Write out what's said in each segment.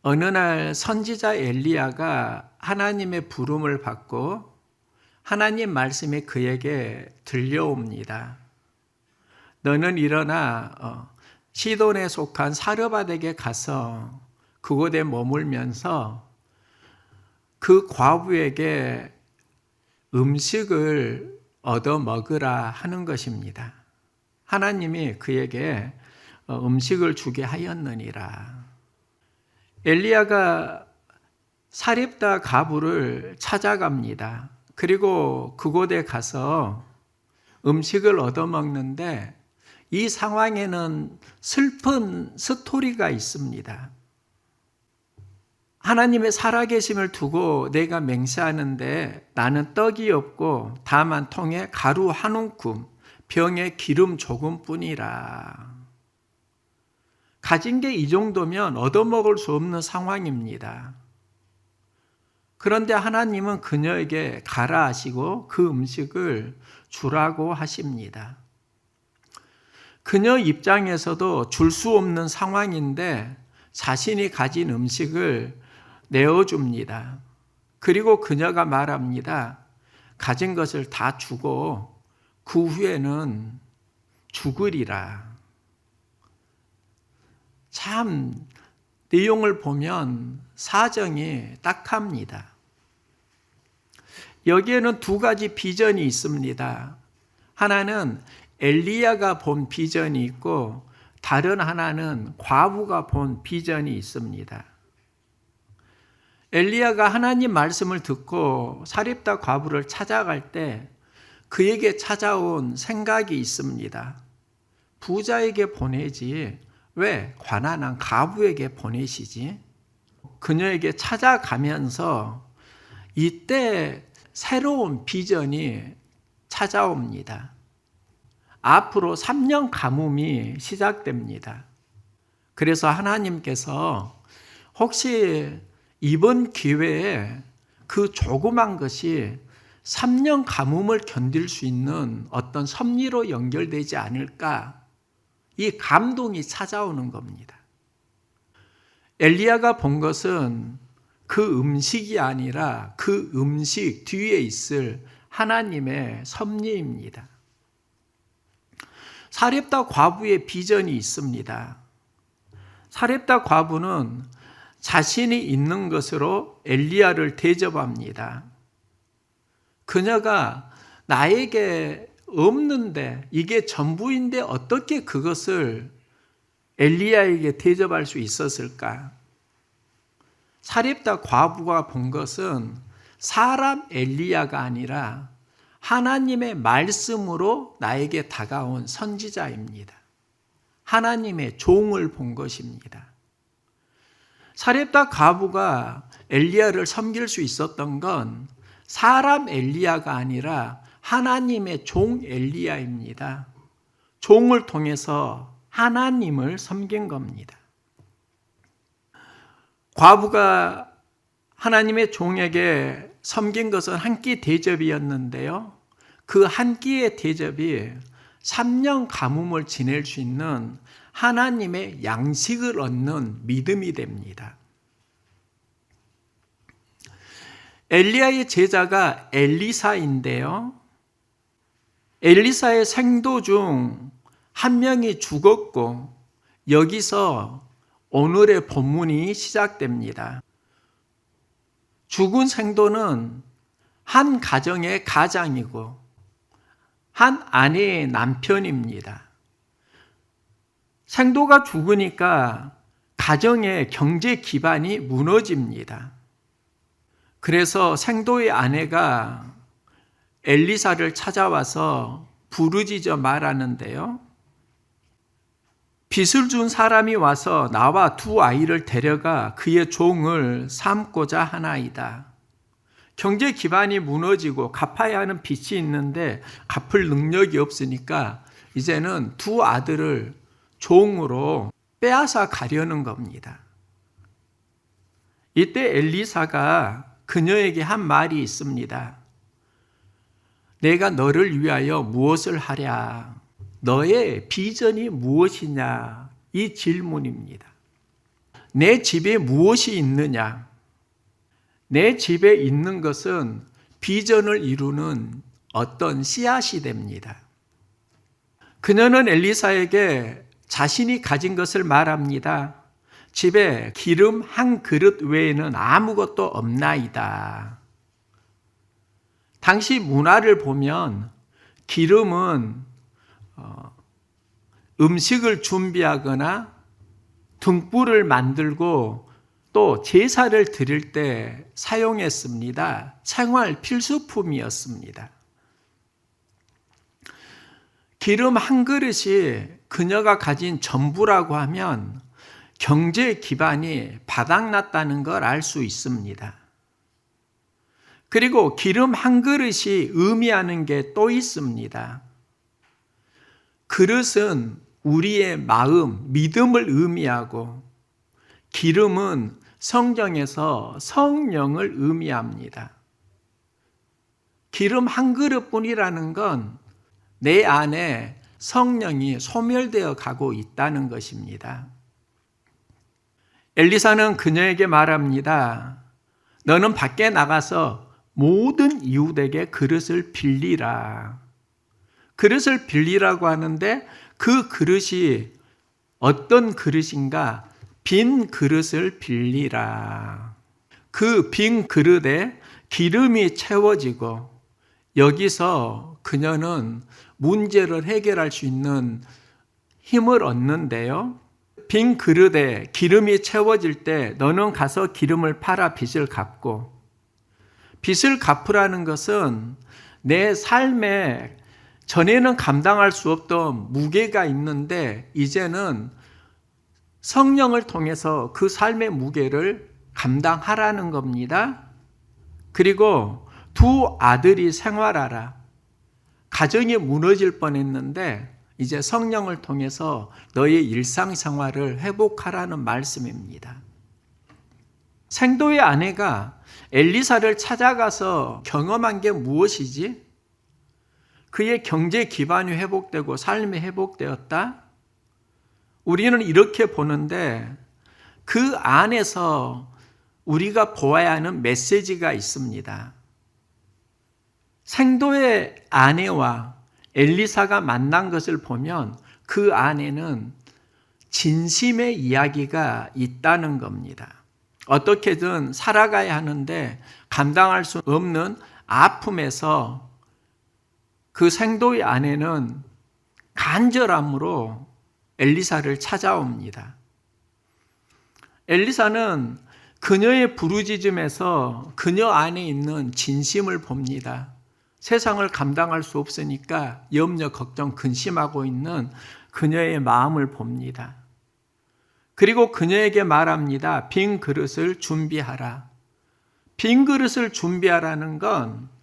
어느 날 선지자 엘리야가 하나님의 부름을 받고 하나님 말씀이 그에게 들려옵니다. 너는 일어나 시돈에 속한 사르밧에게 가서 그곳에 머물면서 그 과부에게 음식을 얻어 먹으라 하는 것입니다. 하나님이 그에게 음식을 주게 하였느니라. 엘리야가 사렙다 과부를 찾아갑니다. 그리고 그곳에 가서 음식을 얻어 먹는데 이 상황에는 슬픈 스토리가 있습니다. 하나님의 살아계심을 두고 내가 맹세하는데 나는 떡이 없고 다만 통에 가루 한 움큼 병에 기름 조금뿐이라. 가진 게 이 정도면 얻어먹을 수 없는 상황입니다. 그런데 하나님은 그녀에게 가라 하시고 그 음식을 주라고 하십니다. 그녀 입장에서도 줄 수 없는 상황인데 자신이 가진 음식을 내어줍니다. 그리고 그녀가 말합니다. 가진 것을 다 주고 그 후에는 죽으리라. 참 내용을 보면 사정이 딱합니다. 여기에는 두 가지 비전이 있습니다. 하나는 엘리야가 본 비전이 있고 다른 하나는 과부가 본 비전이 있습니다. 엘리야가 하나님 말씀을 듣고 사렙다 과부를 찾아갈 때 그에게 찾아온 생각이 있습니다. 부자에게 보내지 왜 가난한 과부에게 보내시지? 그녀에게 찾아가면서 이때 새로운 비전이 찾아옵니다. 앞으로 3년 가뭄이 시작됩니다. 그래서 하나님께서 혹시 이번 기회에 그 조그만 것이 3년 가뭄을 견딜 수 있는 어떤 섭리로 연결되지 않을까? 이 감동이 찾아오는 겁니다. 엘리야가 본 것은 그 음식이 아니라 그 음식 뒤에 있을 하나님의 섭리입니다. 사렙다 과부의 비전이 있습니다. 사렙다 과부는 자신이 있는 것으로 엘리야를 대접합니다. 그녀가 나에게 없는데 이게 전부인데 어떻게 그것을 엘리야에게 대접할 수 있었을까? 사렙다 과부가 본 것은 사람 엘리야가 아니라 하나님의 말씀으로 나에게 다가온 선지자입니다. 하나님의 종을 본 것입니다. 사렙다 과부가 엘리야를 섬길 수 있었던 건 사람 엘리야가 아니라 하나님의 종 엘리야입니다. 종을 통해서 하나님을 섬긴 겁니다. 과부가 하나님의 종에게 섬긴 것은 한 끼 대접이었는데요. 그 한 끼의 대접이 3년 가뭄을 지낼 수 있는 하나님의 양식을 얻는 믿음이 됩니다. 엘리야의 제자가 엘리사인데요. 엘리사의 생도 중 한 명이 죽었고 여기서 오늘의 본문이 시작됩니다. 죽은 생도는 한 가정의 가장이고 한 아내의 남편입니다. 생도가 죽으니까 가정의 경제 기반이 무너집니다. 그래서 생도의 아내가 엘리사를 찾아와서 부르짖어 말하는데요. 빚을 준 사람이 와서 나와 두 아이를 데려가 그의 종을 삼고자 하나이다. 경제 기반이 무너지고 갚아야 하는 빚이 있는데 갚을 능력이 없으니까 이제는 두 아들을 종으로 빼앗아 가려는 겁니다. 이때 엘리사가 그녀에게 한 말이 있습니다. 내가 너를 위하여 무엇을 하랴? 너의 비전이 무엇이냐? 이 질문입니다. 내 집에 무엇이 있느냐? 내 집에 있는 것은 비전을 이루는 어떤 씨앗이 됩니다. 그녀는 엘리사에게 자신이 가진 것을 말합니다. 집에 기름 한 그릇 외에는 아무것도 없나이다. 당시 문화를 보면 기름은 음식을 준비하거나 등불을 만들고 또 제사를 드릴 때 사용했습니다. 생활 필수품이었습니다. 기름 한 그릇이 그녀가 가진 전부라고 하면 경제 기반이 바닥났다는 걸 알 수 있습니다. 그리고 기름 한 그릇이 의미하는 게 또 있습니다. 그릇은 우리의 마음, 믿음을 의미하고 기름은 성경에서 성령을 의미합니다. 기름 한 그릇뿐이라는 건 내 안에 성령이 소멸되어 가고 있다는 것입니다. 엘리사는 그녀에게 말합니다. 너는 밖에 나가서 모든 이웃에게 그릇을 빌리라. 그릇을 빌리라고 하는데 그 그릇이 어떤 그릇인가? 빈 그릇을 빌리라. 그 빈 그릇에 기름이 채워지고 여기서 그녀는 문제를 해결할 수 있는 힘을 얻는데요. 빈 그릇에 기름이 채워질 때 너는 가서 기름을 팔아 빚을 갚고, 빚을 갚으라는 것은 내 삶에 전에는 감당할 수 없던 무게가 있는데 이제는 성령을 통해서 그 삶의 무게를 감당하라는 겁니다. 그리고 두 아들이 생활하라. 가정이 무너질 뻔했는데 이제 성령을 통해서 너의 일상생활을 회복하라는 말씀입니다. 생도의 아내가 엘리사를 찾아가서 경험한 게 무엇이지? 그의 경제 기반이 회복되고 삶이 회복되었다? 우리는 이렇게 보는데 그 안에서 우리가 보아야 하는 메시지가 있습니다. 생도의 아내와 엘리사가 만난 것을 보면 그 안에는 진심의 이야기가 있다는 겁니다. 어떻게든 살아가야 하는데 감당할 수 없는 아픔에서 그 생도의 아내는 간절함으로 엘리사를 찾아옵니다. 엘리사는 그녀의 부르짖음에서 그녀 안에 있는 진심을 봅니다. 세상을 감당할 수 없으니까 염려, 걱정, 근심하고 있는 그녀의 마음을 봅니다. 그리고 그녀에게 말합니다. 빈 그릇을 준비하라. 빈 그릇을 준비하라는 건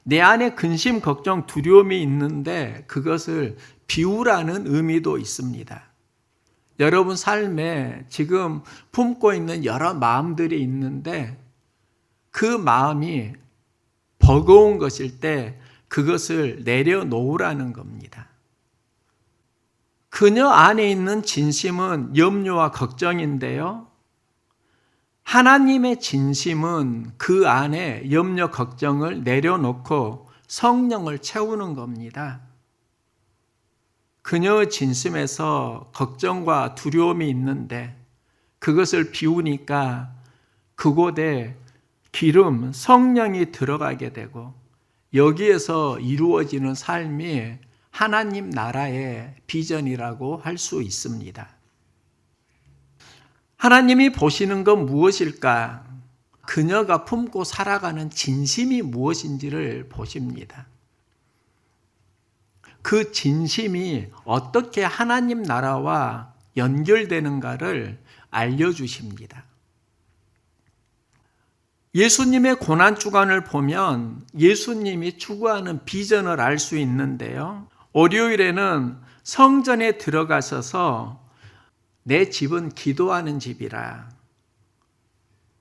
내 안에 근심, 걱정, 두려움이 있는데 그것을 비우라는 의미도 있습니다. 여러분 삶에 지금 품고 있는 여러 마음들이 있는데 그 마음이 버거운 것일 때 그것을 내려놓으라는 겁니다. 그녀 안에 있는 진심은 염려와 걱정인데요. 하나님의 진심은 그 안에 염려, 걱정을 내려놓고 성령을 채우는 겁니다. 그녀의 진심에서 걱정과 두려움이 있는데 그것을 비우니까 그곳에 기름, 성령이 들어가게 되고 여기에서 이루어지는 삶이 하나님 나라의 비전이라고 할 수 있습니다. 하나님이 보시는 건 무엇일까? 그녀가 품고 살아가는 진심이 무엇인지를 보십니다. 그 진심이 어떻게 하나님 나라와 연결되는가를 알려주십니다. 예수님의 고난주간을 보면 예수님이 추구하는 비전을 알 수 있는데요. 월요일에는 성전에 들어가셔서 내 집은 기도하는 집이라.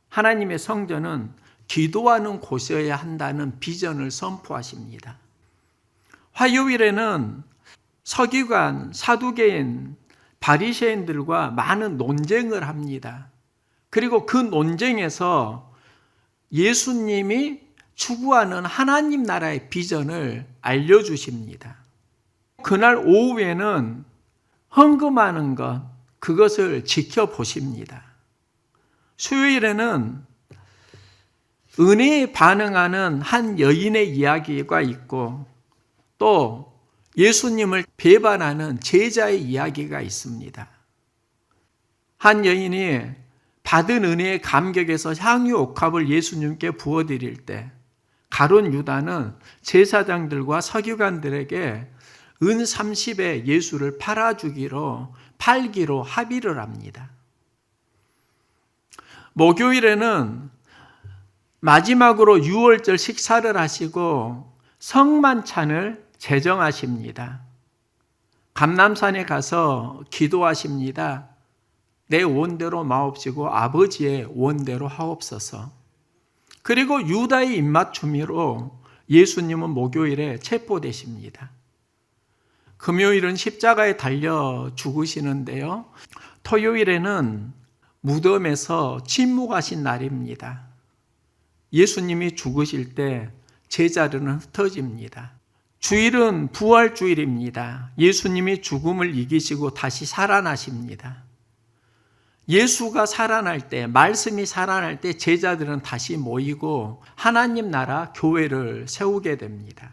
하나님의 성전은 기도하는 곳이어야 한다는 비전을 선포하십니다. 화요일에는 서기관, 사두개인, 바리새인들과 많은 논쟁을 합니다. 그리고 그 논쟁에서 예수님이 추구하는 하나님 나라의 비전을 알려주십니다. 그날 오후에는 헌금하는 것, 그것을 지켜보십니다. 수요일에는 은혜에 반응하는 한 여인의 이야기가 있고 또 예수님을 배반하는 제자의 이야기가 있습니다. 한 여인이 받은 은혜의 감격에서 향유 옥합을 예수님께 부어드릴 때 가룟 유다는 제사장들과 서기관들에게 은 30에 예수를 팔기로 합의를 합니다. 목요일에는 마지막으로 유월절 식사를 하시고 성만찬을 제정하십니다. 감람산에 가서 기도하십니다. 내 원대로 마옵시고 아버지의 원대로 하옵소서. 그리고 유다의 입맞춤으로 예수님은 목요일에 체포되십니다. 금요일은 십자가에 달려 죽으시는데요. 토요일에는 무덤에서 침묵하신 날입니다. 예수님이 죽으실 때 제자들은 흩어집니다. 주일은 부활주일입니다. 예수님이 죽음을 이기시고 다시 살아나십니다. 예수가 살아날 때, 말씀이 살아날 때 제자들은 다시 모이고 하나님 나라 교회를 세우게 됩니다.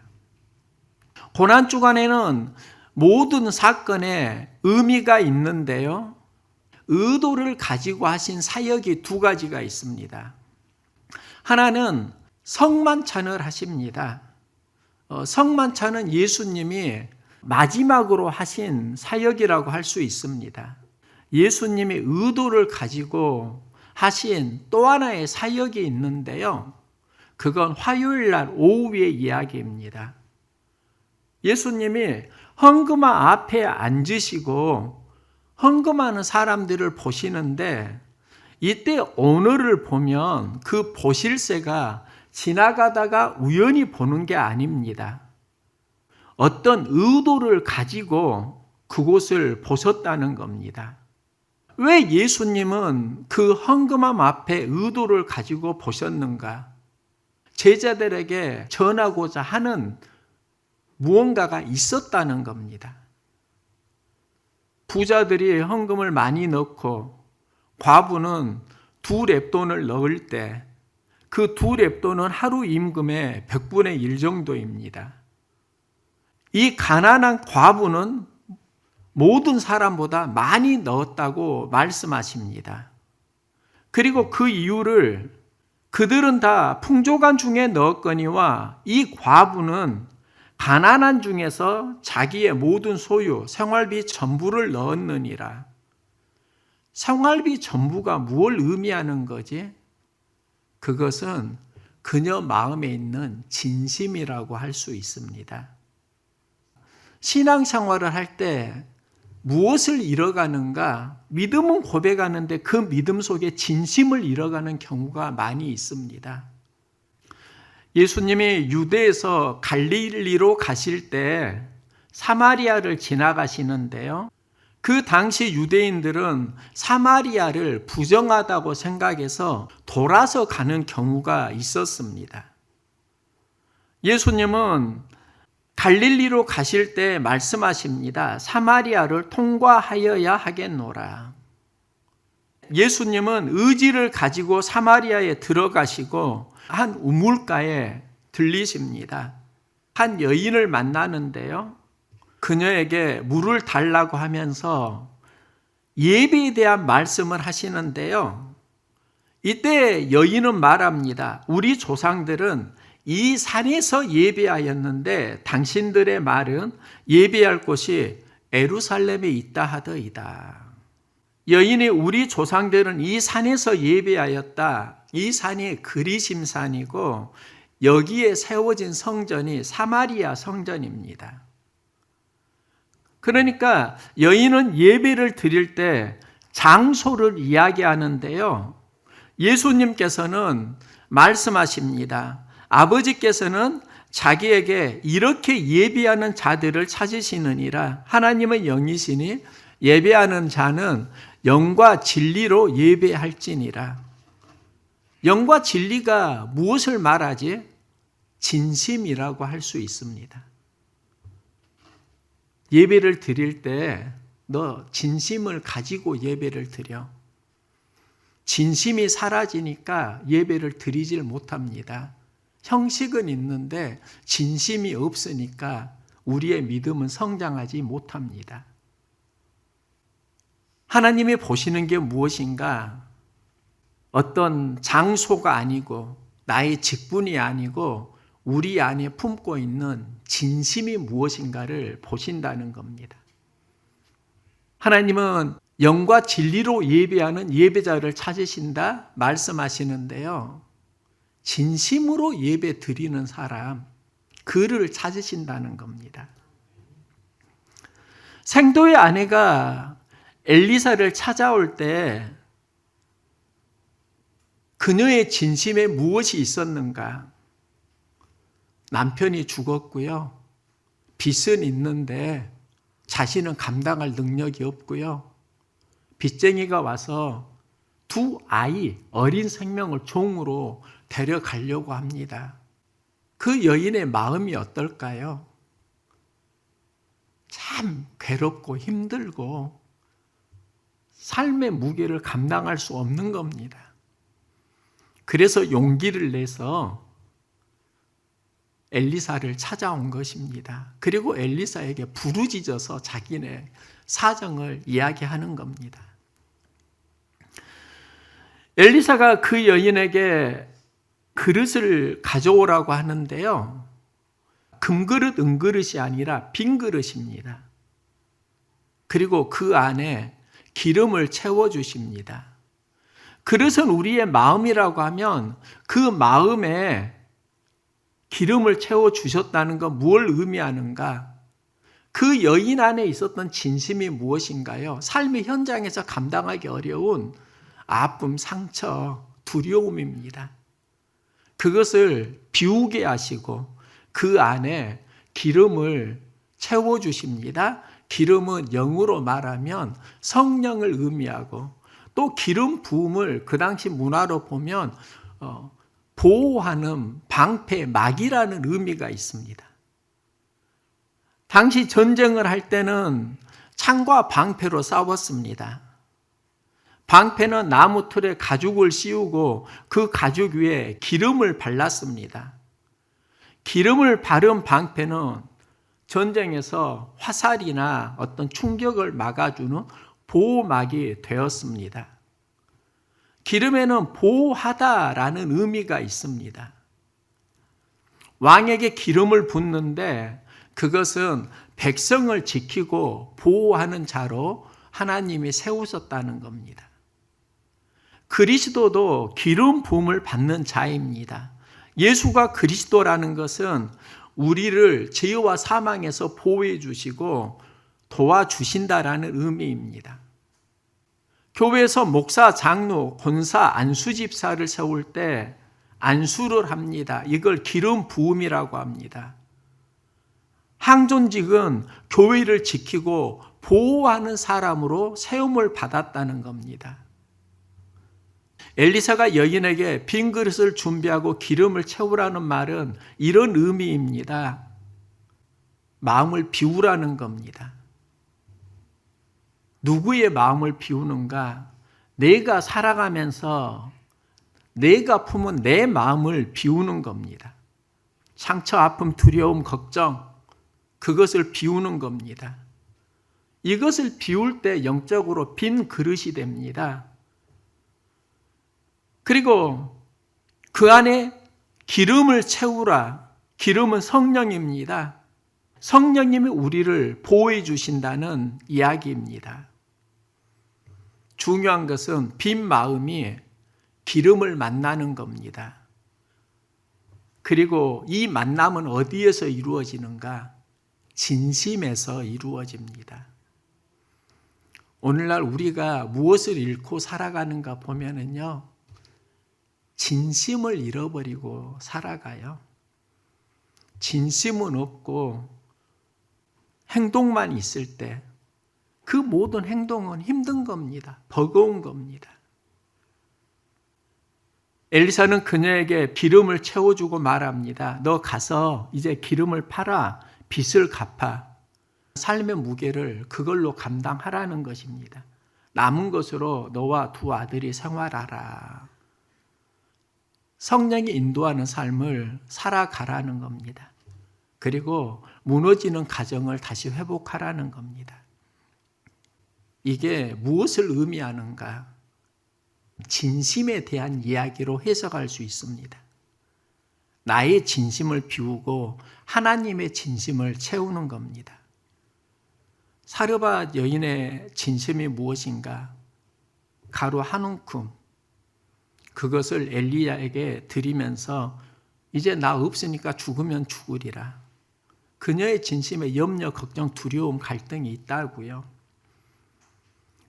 고난주간에는 모든 사건에 의미가 있는데요. 의도를 가지고 하신 사역이 두 가지가 있습니다. 하나는 성만찬을 하십니다. 성만찬은 예수님이 마지막으로 하신 사역이라고 할 수 있습니다. 예수님이 의도를 가지고 하신 또 하나의 사역이 있는데요. 그건 화요일 날 오후의 이야기입니다. 예수님이 헌금함 앞에 앉으시고 헌금하는 사람들을 보시는데 이때 오늘을 보면 그 보실새가 지나가다가 우연히 보는 게 아닙니다. 어떤 의도를 가지고 그곳을 보셨다는 겁니다. 왜 예수님은 그 헌금함 앞에 의도를 가지고 보셨는가? 제자들에게 전하고자 하는 무언가가 있었다는 겁니다. 부자들이 헌금을 많이 넣고 과부는 2렙돈을 넣을 때 그 2렙돈은 하루 임금의 100분의 1 정도입니다. 이 가난한 과부는 모든 사람보다 많이 넣었다고 말씀하십니다. 그리고 그 이유를 그들은 다 풍족한 중에 넣었거니와 이 과부는 가난한 중에서 자기의 모든 소유, 생활비 전부를 넣었느니라. 생활비 전부가 무엇을 의미하는 거지? 그것은 그녀 마음에 있는 진심이라고 할 수 있습니다. 신앙생활을 할 때 무엇을 잃어가는가? 믿음은 고백하는데 그 믿음 속에 진심을 잃어가는 경우가 많이 있습니다. 예수님이 유대에서 갈릴리로 가실 때 사마리아를 지나가시는데요. 그 당시 유대인들은 사마리아를 부정하다고 생각해서 돌아서 가는 경우가 있었습니다. 예수님은 갈릴리로 가실 때 말씀하십니다. 사마리아를 통과하여야 하겠노라. 예수님은 의지를 가지고 사마리아에 들어가시고 한 우물가에 들리십니다. 한 여인을 만나는데요. 그녀에게 물을 달라고 하면서 예배에 대한 말씀을 하시는데요. 이때 여인은 말합니다. 우리 조상들은 이 산에서 예배하였는데 당신들의 말은 예배할 곳이 예루살렘에 있다 하더이다. 여인이 우리 조상들은 이 산에서 예배하였다. 이 산이 그리심산이고 여기에 세워진 성전이 사마리아 성전입니다. 그러니까 여인은 예배를 드릴 때 장소를 이야기하는데요. 예수님께서는 말씀하십니다. 아버지께서는 자기에게 이렇게 예배하는 자들을 찾으시느니라. 하나님은 영이시니 예배하는 자는 영과 진리로 예배할지니라. 영과 진리가 무엇을 말하지? 진심이라고 할 수 있습니다. 예배를 드릴 때 너 진심을 가지고 예배를 드려. 진심이 사라지니까 예배를 드리질 못합니다. 형식은 있는데 진심이 없으니까 우리의 믿음은 성장하지 못합니다. 하나님이 보시는 게 무엇인가? 어떤 장소가 아니고 나의 직분이 아니고 우리 안에 품고 있는 진심이 무엇인가를 보신다는 겁니다. 하나님은 영과 진리로 예배하는 예배자를 찾으신다 말씀하시는데요. 진심으로 예배 드리는 사람, 그를 찾으신다는 겁니다. 생도의 아내가 엘리사를 찾아올 때 그녀의 진심에 무엇이 있었는가? 남편이 죽었고요. 빚은 있는데 자신은 감당할 능력이 없고요. 빚쟁이가 와서 두 아이, 어린 생명을 종으로 데려가려고 합니다. 그 여인의 마음이 어떨까요? 참 괴롭고 힘들고 삶의 무게를 감당할 수 없는 겁니다. 그래서 용기를 내서 엘리사를 찾아온 것입니다. 그리고 엘리사에게 부르짖어서 자기네 사정을 이야기하는 겁니다. 엘리사가 그 여인에게 그릇을 가져오라고 하는데요. 금그릇, 은그릇이 아니라 빈 그릇입니다. 그리고 그 안에 기름을 채워주십니다. 그릇은 우리의 마음이라고 하면 그 마음에 기름을 채워주셨다는 건 무엇을 의미하는가? 그 여인 안에 있었던 진심이 무엇인가요? 삶의 현장에서 감당하기 어려운 아픔, 상처, 두려움입니다. 그것을 비우게 하시고 그 안에 기름을 채워주십니다. 기름은 영어로 말하면 성령을 의미하고 또 기름 부음을 그 당시 문화로 보면 보호하는 방패, 막이라는 의미가 있습니다. 당시 전쟁을 할 때는 창과 방패로 싸웠습니다. 방패는 나무 틀에 가죽을 씌우고 그 가죽 위에 기름을 발랐습니다. 기름을 바른 방패는 전쟁에서 화살이나 어떤 충격을 막아주는 보호막이 되었습니다. 기름에는 보호하다라는 의미가 있습니다. 왕에게 기름을 붓는데 그것은 백성을 지키고 보호하는 자로 하나님이 세우셨다는 겁니다. 그리스도도 기름 부음을 받는 자입니다. 예수가 그리스도라는 것은 우리를 죄와 사망에서 보호해 주시고 도와주신다라는 의미입니다. 교회에서 목사, 장로, 권사, 안수집사를 세울 때 안수를 합니다. 이걸 기름 부음이라고 합니다. 항존직은 교회를 지키고 보호하는 사람으로 세움을 받았다는 겁니다. 엘리사가 여인에게 빈 그릇을 준비하고 기름을 채우라는 말은 이런 의미입니다. 마음을 비우라는 겁니다. 누구의 마음을 비우는가? 내가 살아가면서 내가 품은 내 마음을 비우는 겁니다. 상처, 아픔, 두려움, 걱정, 그것을 비우는 겁니다. 이것을 비울 때 영적으로 빈 그릇이 됩니다. 그리고 그 안에 기름을 채우라. 기름은 성령입니다. 성령님이 우리를 보호해 주신다는 이야기입니다. 중요한 것은 빈 마음이 기름을 만나는 겁니다. 그리고 이 만남은 어디에서 이루어지는가? 진심에서 이루어집니다. 오늘날 우리가 무엇을 잃고 살아가는가 보면은요, 진심을 잃어버리고 살아가요. 진심은 없고 행동만 있을 때 그 모든 행동은 힘든 겁니다. 버거운 겁니다. 엘리사는 그녀에게 기름을 채워주고 말합니다. 너 가서 이제 기름을 팔아 빚을 갚아. 삶의 무게를 그걸로 감당하라는 것입니다. 남은 것으로 너와 두 아들이 생활하라. 성령이 인도하는 삶을 살아가라는 겁니다. 그리고 무너지는 가정을 다시 회복하라는 겁니다. 이게 무엇을 의미하는가? 진심에 대한 이야기로 해석할 수 있습니다. 나의 진심을 비우고 하나님의 진심을 채우는 겁니다. 사르밧 여인의 진심이 무엇인가? 가루 한 움큼, 그것을 엘리야에게 드리면서 이제 나 없으니까 죽으면 죽으리라. 그녀의 진심에 염려, 걱정, 두려움, 갈등이 있다고요.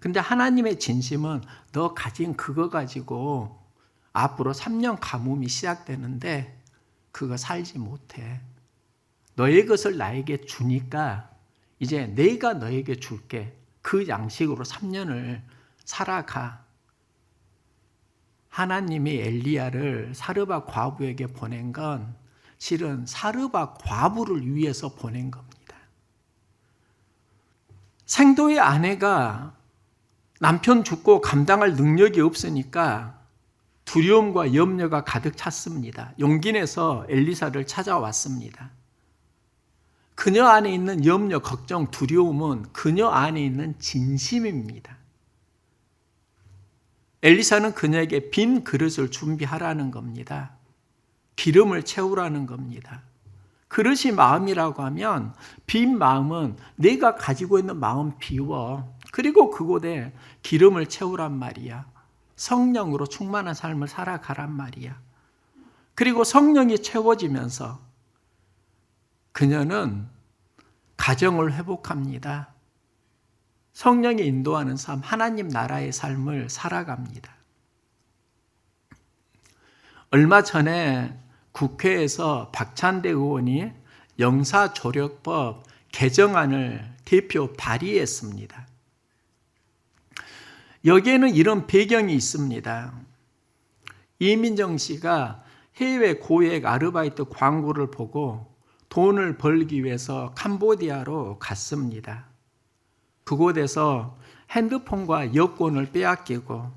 근데 하나님의 진심은 너 가진 그거 가지고 앞으로 3년 가뭄이 시작되는데 그거 살지 못해. 너의 것을 나에게 주니까 이제 내가 너에게 줄게. 그 양식으로 3년을 살아가. 하나님이 엘리야를 사르밧 과부에게 보낸 건 실은 사르밧 과부를 위해서 보낸 겁니다. 생도의 아내가 남편 죽고 감당할 능력이 없으니까 두려움과 염려가 가득 찼습니다. 용기 내서 엘리사를 찾아왔습니다. 그녀 안에 있는 염려, 걱정, 두려움은 그녀 안에 있는 진심입니다. 엘리사는 그녀에게 빈 그릇을 준비하라는 겁니다. 기름을 채우라는 겁니다. 그릇이 마음이라고 하면 빈 마음은 내가 가지고 있는 마음 비워. 그리고 그곳에 기름을 채우란 말이야. 성령으로 충만한 삶을 살아가란 말이야. 그리고 성령이 채워지면서 그녀는 가정을 회복합니다. 성령이 인도하는 삶, 하나님 나라의 삶을 살아갑니다. 얼마 전에 국회에서 박찬대 의원이 영사조력법 개정안을 대표 발의했습니다. 여기에는 이런 배경이 있습니다. 이민정 씨가 해외 고액 아르바이트 광고를 보고 돈을 벌기 위해서 캄보디아로 갔습니다. 그곳에서 핸드폰과 여권을 빼앗기고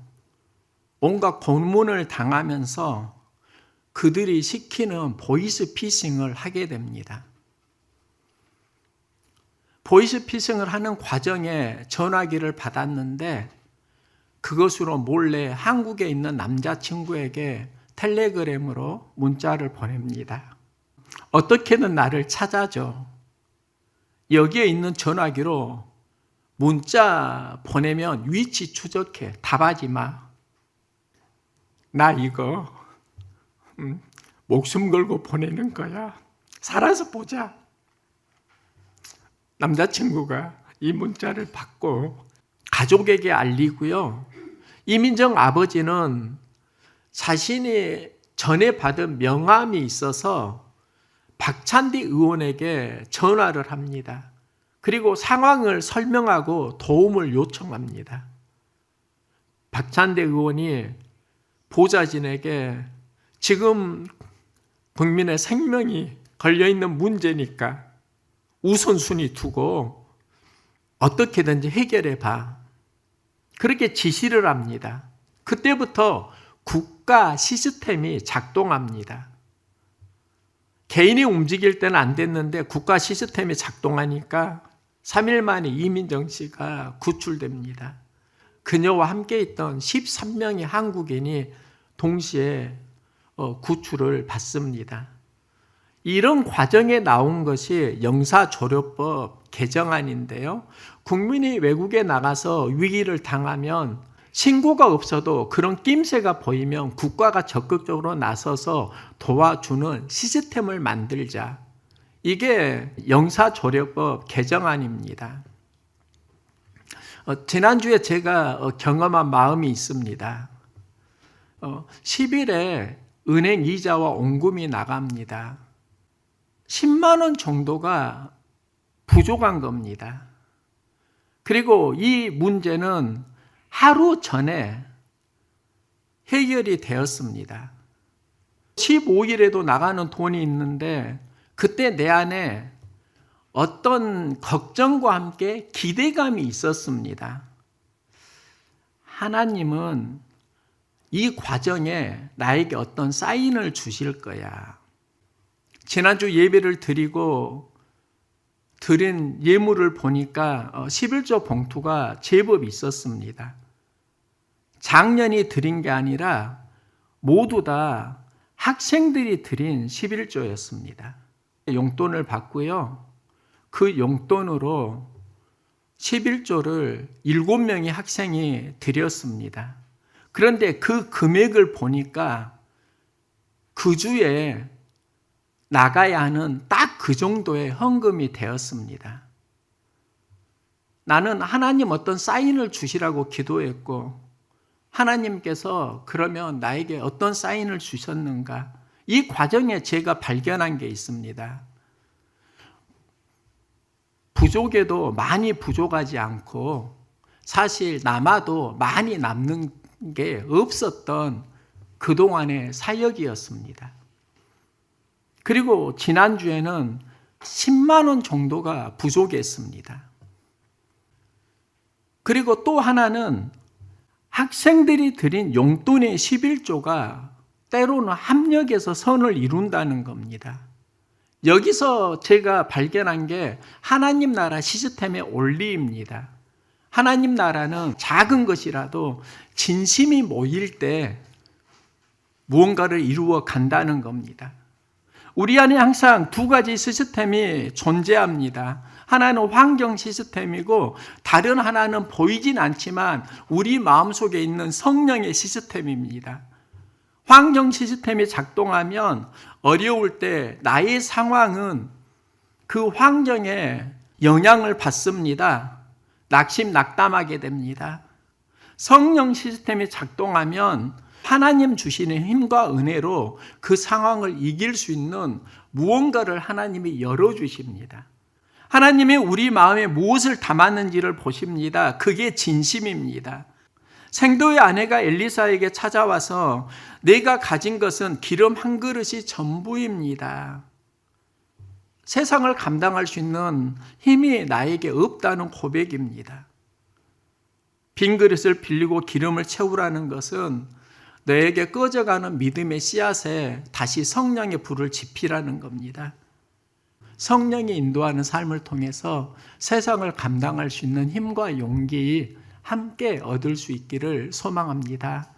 온갖 고문을 당하면서 그들이 시키는 보이스피싱을 하게 됩니다. 보이스피싱을 하는 과정에 전화기를 받았는데 그것으로 몰래 한국에 있는 남자친구에게 텔레그램으로 문자를 보냅니다. 어떻게든 나를 찾아줘. 여기에 있는 전화기로 문자 보내면 위치 추적해. 답하지 마. 나 이거 목숨 걸고 보내는 거야. 살아서 보자. 남자친구가 이 문자를 받고 가족에게 알리고요. 이민정 아버지는 자신이 전에 받은 명함이 있어서 박찬대 의원에게 전화를 합니다. 그리고 상황을 설명하고 도움을 요청합니다. 박찬대 의원이 보좌진에게 지금 국민의 생명이 걸려있는 문제니까 우선순위 두고 어떻게든지 해결해 봐. 그렇게 지시를 합니다. 그때부터 국가 시스템이 작동합니다. 개인이 움직일 때는 안 됐는데 국가 시스템이 작동하니까 3일 만에 이민정 씨가 구출됩니다. 그녀와 함께 있던 13명의 한국인이 동시에 구출을 받습니다. 이런 과정에 나온 것이 영사조력법 개정안인데요. 국민이 외국에 나가서 위기를 당하면 신고가 없어도 그런 낌새가 보이면 국가가 적극적으로 나서서 도와주는 시스템을 만들자. 이게 영사조력법 개정안입니다. 지난주에 제가 경험한 마음이 있습니다. 10일에 은행 이자와 원금이 나갑니다. 10만 원 정도가 부족한 겁니다. 그리고 이 문제는 하루 전에 해결이 되었습니다. 15일에도 나가는 돈이 있는데 그때 내 안에 어떤 걱정과 함께 기대감이 있었습니다. 하나님은 이 과정에 나에게 어떤 사인을 주실 거야. 지난주 예배를 드리고 드린 예물을 보니까 11조 봉투가 제법 있었습니다. 작년이 드린 게 아니라 모두 다 학생들이 드린 11조였습니다. 용돈을 받고요. 그 용돈으로 11조를 7명의 학생이 드렸습니다. 그런데 그 금액을 보니까 그 주에 나가야 하는 딱 그 정도의 헌금이 되었습니다. 나는 하나님 어떤 사인을 주시라고 기도했고 하나님께서 그러면 나에게 어떤 사인을 주셨는가? 이 과정에 제가 발견한 게 있습니다. 부족에도 많이 부족하지 않고 사실 남아도 많이 남는 게 없었던 그동안의 사역이었습니다. 그리고 지난주에는 10만 원 정도가 부족했습니다. 그리고 또 하나는 학생들이 드린 용돈의 11조가 때로는 합력해서 선을 이룬다는 겁니다. 여기서 제가 발견한 게 하나님 나라 시스템의 원리입니다. 하나님 나라는 작은 것이라도 진심이 모일 때 무언가를 이루어 간다는 겁니다. 우리 안에 항상 두 가지 시스템이 존재합니다. 하나는 환경 시스템이고 다른 하나는 보이진 않지만 우리 마음속에 있는 성령의 시스템입니다. 환경 시스템이 작동하면 어려울 때 나의 상황은 그 환경에 영향을 받습니다. 낙심낙담하게 됩니다. 성령 시스템이 작동하면 하나님 주시는 힘과 은혜로 그 상황을 이길 수 있는 무언가를 하나님이 열어주십니다. 하나님이 우리 마음에 무엇을 담았는지를 보십니다. 그게 진심입니다. 생도의 아내가 엘리사에게 찾아와서 내가 가진 것은 기름 한 그릇이 전부입니다. 세상을 감당할 수 있는 힘이 나에게 없다는 고백입니다. 빈 그릇을 빌리고 기름을 채우라는 것은 너에게 꺼져가는 믿음의 씨앗에 다시 성령의 불을 지피라는 겁니다. 성령이 인도하는 삶을 통해서 세상을 감당할 수 있는 힘과 용기 함께 얻을 수 있기를 소망합니다.